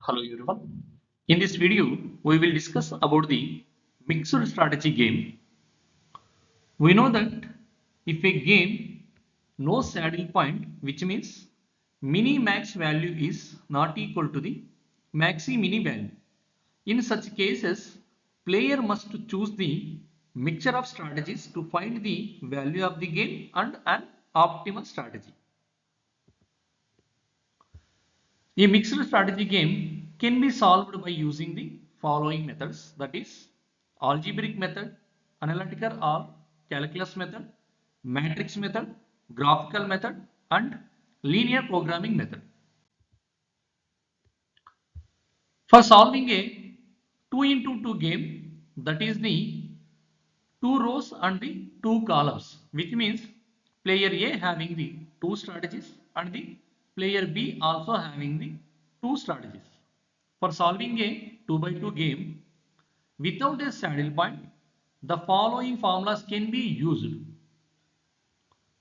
Hello everyone. In this video, we will discuss about the mixed strategy game. We know that if a game no saddle point, which means mini max value is not equal to the maxi mini value. In such cases, player must choose the mixture of strategies to find the value of the game and an optimal strategy. A mixed strategy game can be solved by using the following methods, that is algebraic method, analytical or calculus method, matrix method, graphical method and linear programming method. For solving a 2 into 2 game, that is the 2 rows and the 2 columns, which means player A having the 2 strategies and the player B also having the 2 strategies. For solving a 2 by 2 game without a saddle point, the following formulas can be used.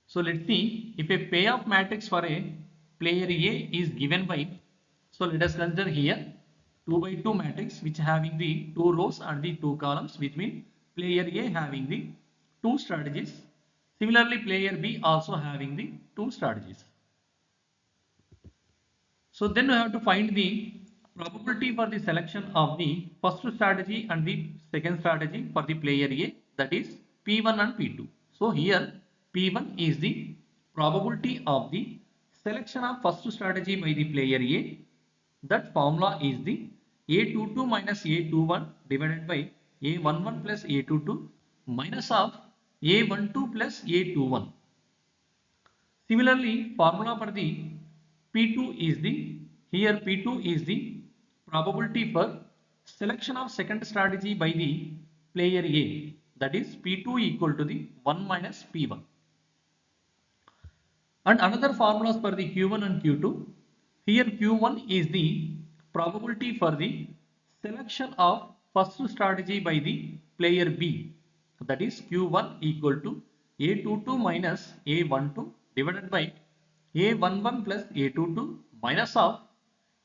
So let's see, if a payoff matrix for a player A is given by, so let us consider here 2 by 2 matrix which having the 2 rows and the 2 columns, which means player A having the 2 strategies. Similarly, player B also having the 2 strategies. So then we have to find the probability for the selection of the first strategy and the second strategy for the player A, that is P1 and P2. So here P1 is the probability of the selection of first strategy by the player A. That formula is the A22 minus A21 divided by A11 plus A22 minus of A12 plus A21. Similarly, formula for the P2 is the, here P2 is the probability for selection of second strategy by the player A, that is P2 equal to the 1 minus P1. And another formulas for the Q1 and Q2, here Q1 is the probability for the selection of first strategy by the player B, that is Q1 equal to A22 minus A12 divided by A11 plus A22 minus of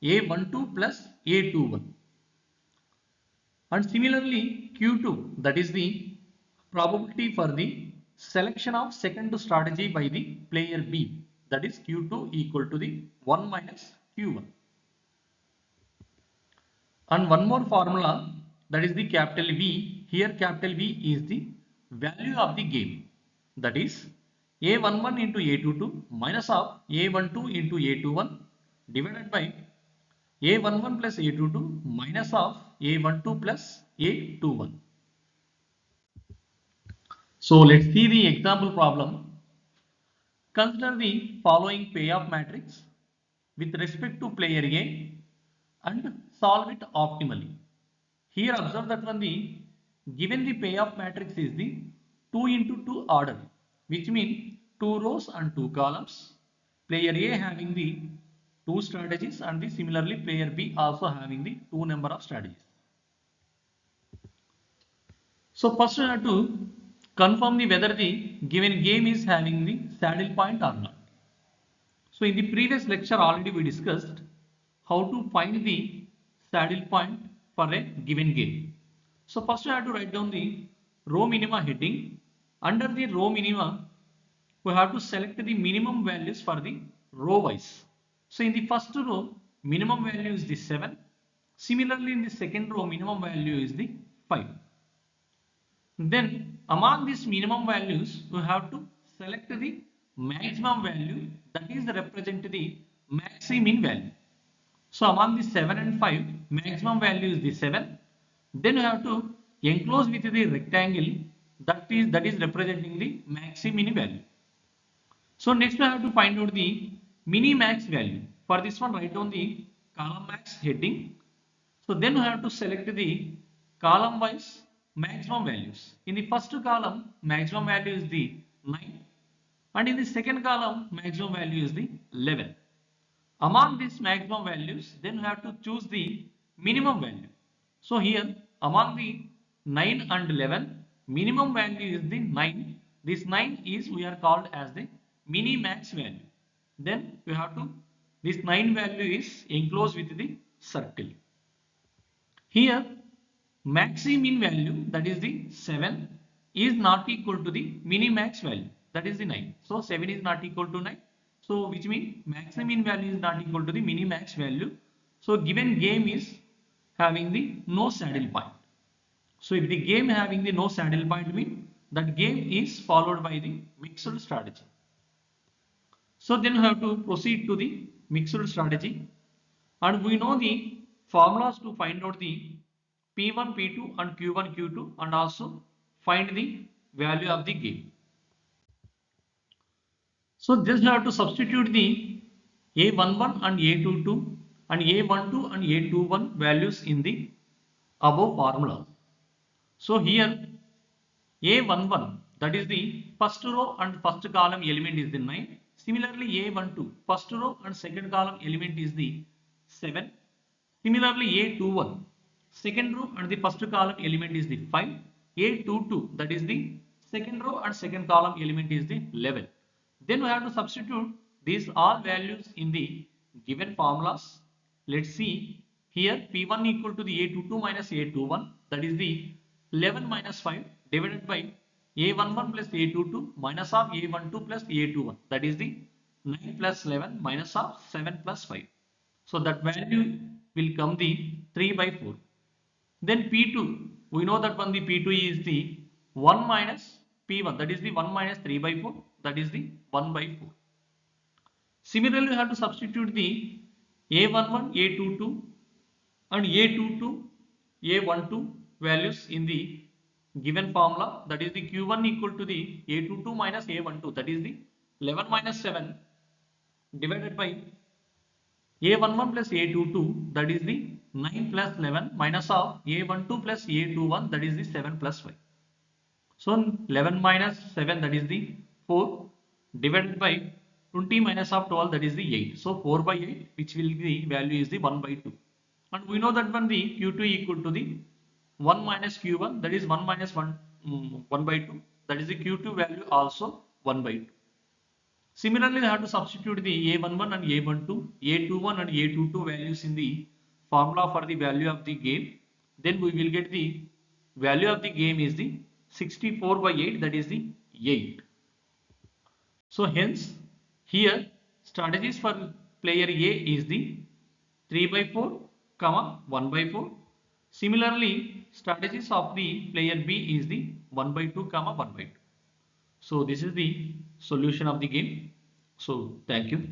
A12 plus A21. And similarly Q2, that is the probability for the selection of second strategy by the player B, that is Q2 equal to the 1 minus Q1. And one more formula, that is the capital V. Here capital V is the value of the game, that is A11 into A22 minus of A12 into A21 divided by A11 plus A22 minus of A12 plus A21. So let's see the example problem. Consider the following payoff matrix with respect to player A and solve it optimally. Here observe that one, the given the payoff matrix is the 2 into 2 order, which means 2 rows and 2 columns. Player A having the 2 strategies and the similarly player B also having the 2 number of strategies. So first we have to confirm the whether the given game is having the saddle point or not. So in the previous lecture already we discussed how to find the saddle point for a given game. So first we have to write down the row minima heading. Under the row minima, we have to select the minimum values for the row wise. So in the first row, minimum value is the 7. Similarly, in the second row, minimum value is the 5. Then among these minimum values, we have to select the maximum value, that is represent the maximin value. So among the 7 and 5, maximum value is the 7. Then you have to enclose with the rectangle that is representing the maximin value. So next we have to find out the mini max value. For this one, write down the column max heading. So then we have to select the column wise maximum values. In the first column, maximum value is the 9, and in the second column, maximum value is the 11. Among these maximum values, then we have to choose the minimum value. So here, among the 9 and 11, minimum value is the 9. This 9 is we are called as the mini max value. Then we have to, this 9 value is enclosed with the circle. Here maximum value, that is the 7, is not equal to the minimax value, that is the 9. So 7 is not equal to 9. So which means maximum value is not equal to the minimax value. So given game is having the no saddle point. So if the game having the no saddle point means that game is followed by the mixed strategy. So then we have to proceed to the mixed strategy, and we know the formulas to find out the P1, P2 and Q1, Q2, and also find the value of the game. So just have to substitute the A11 and A22 and A12 and A21 values in the above formula. So here A11, that is the first row and first column element is the 9. Similarly A12, first row and second column element is the 7. Similarly A21, second row and the first column element is the 5. A22, that is the second row and second column element is the 11. Then we have to substitute these all values in the given formulas. Let's see here P1 equal to the A22 minus A21, that is the 11 minus 5 divided by A11 plus A22 minus of A12 plus A21, that is the 9 plus 11 minus of 7 plus 5. So that value will come the 3 by 4. Then P2, we know that one the P2 is the 1 minus P1, that is the 1 minus 3 by 4, that is the 1 by 4. Similarly, we have to substitute the A11, A22 and A22, A12 values in the given formula, that is the Q1 equal to the A22 minus A12, that is the 11 minus 7 divided by A11 plus A22, that is the 9 plus 11 minus of A12 plus A21, that is the 7 plus 5. So 11 minus 7, that is the 4, divided by 20 minus of 12, that is the 8. So 4 by 8, which will be the value is the 1 by 2. And we know that when the Q2 equal to the 1 minus Q1, that is 1 minus 1, 1 by 2, that is the Q2 value also 1 by 2. Similarly, we have to substitute the A11 and A12, A21 and A22 values in the formula for the value of the game. Then we will get the value of the game is the 64 by 8, that is the 8. So hence here strategies for player A is the 3 by 4, 1 by 4. Similarly, strategies of the player B is the 1 by 2, 1 by 2. So this is the solution of the game. So thank you.